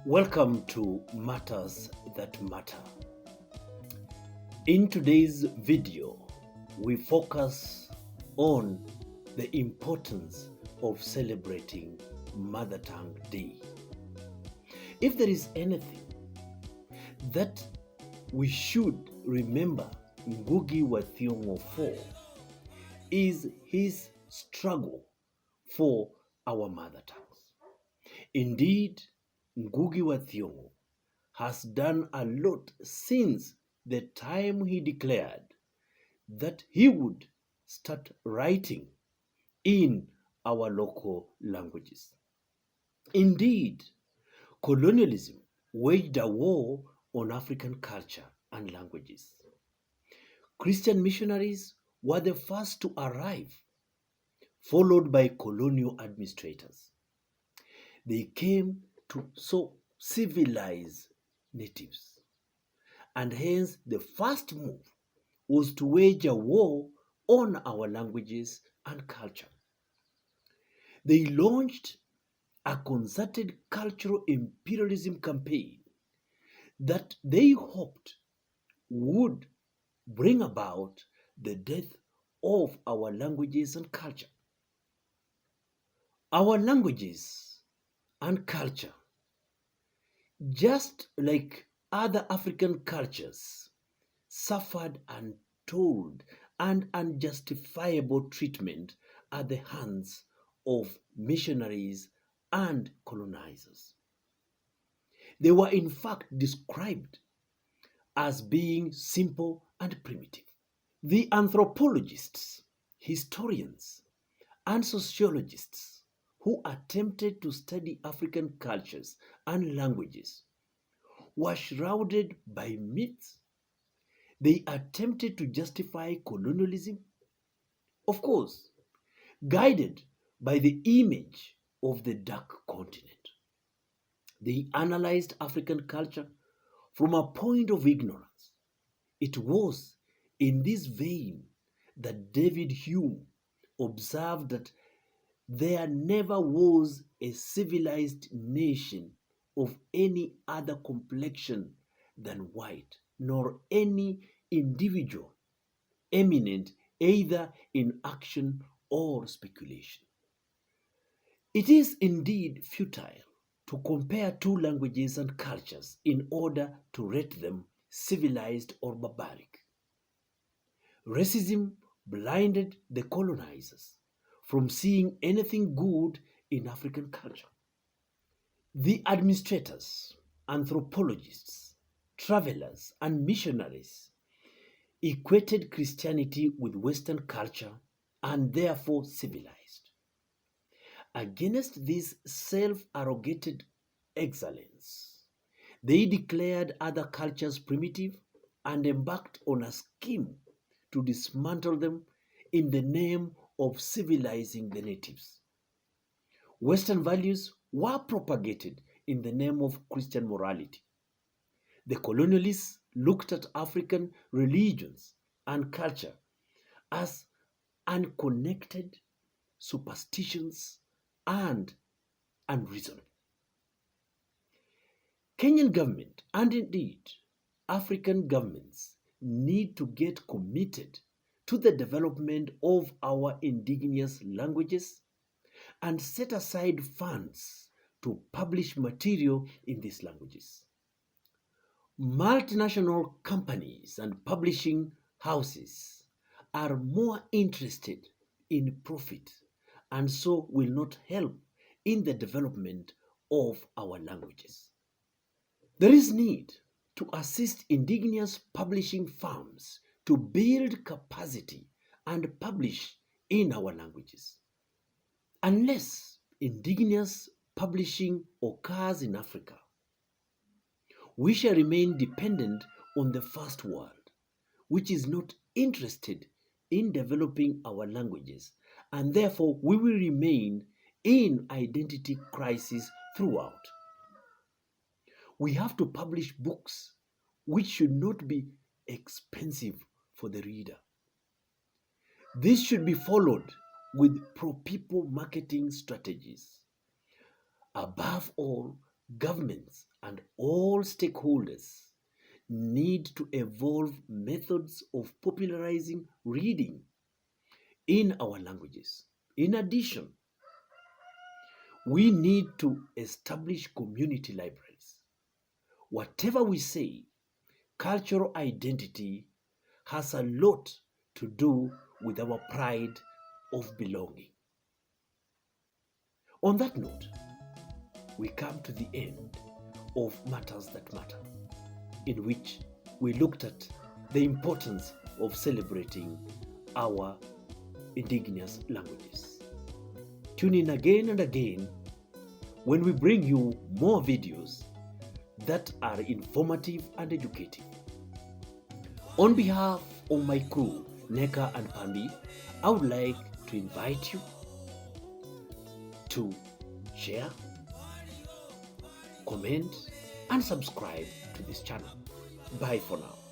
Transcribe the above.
Welcome to Matters That Matter. In today's video, we focus on the importance of celebrating Mother Tongue Day. If there is anything that we should remember Ngugi wa Thiong'O for, is his struggle for our mother tongues. Indeed, Ngugi wa Thiong'o has done a lot since the time he declared that he would start writing in our local languages. Indeed, colonialism waged a war on African culture and languages. Christian missionaries were the first to arrive, followed by colonial administrators. They came to so civilize natives, and hence the first move was to wage a war on our languages and culture. They launched a concerted cultural imperialism campaign that they hoped would bring about the death of our languages and culture. Our languages and culture, just like other African cultures, suffered untold and unjustifiable treatment at the hands of missionaries and colonizers. They were in fact described as being simple and primitive. The anthropologists, historians, and sociologists who attempted to study African cultures and languages were shrouded by myths. They attempted to justify colonialism, of course, guided by the image of the dark continent. They analyzed African culture from a point of ignorance. It was in this vein that David Hume observed that there never was a civilized nation of any other complexion than white, nor any individual eminent either in action or speculation. It is indeed futile to compare two languages and cultures in order to rate them civilized or barbaric. Racism blinded the colonizers from seeing anything good in African culture. The administrators, anthropologists, travelers, and missionaries equated Christianity with Western culture and therefore civilized. Against this self-arrogated excellence, they declared other cultures primitive and embarked on a scheme to dismantle them in the name of civilizing the natives. Western values were propagated in the name of Christian morality. The colonialists looked at African religions and culture as unconnected superstitions and unreasonable. Kenyan government and indeed African governments need to get committed to the development of our indigenous languages and set aside funds to publish material in these languages. Multinational companies and publishing houses are more interested in profit and so will not help in the development of our languages. There is need to assist indigenous publishing firms to build capacity and publish in our languages. Unless indigenous publishing occurs in Africa, we shall remain dependent on the first world, which is not interested in developing our languages, and therefore we will remain in identity crisis throughout. We have to publish books which should not be expensive for the reader. This should be followed with pro-people marketing strategies. Above all, governments and all stakeholders need to evolve methods of popularizing reading in our languages. In addition, we need to establish community libraries. Whatever we say, cultural identity has a lot to do with our pride of belonging. On that note, we come to the end of Matters That Matter, in which we looked at the importance of celebrating our indigenous languages. Tune in again and again when we bring you more videos that are informative and educative. On behalf of my crew, Neka and Pambi, I would like to invite you to share, comment, and subscribe to this channel. Bye for now.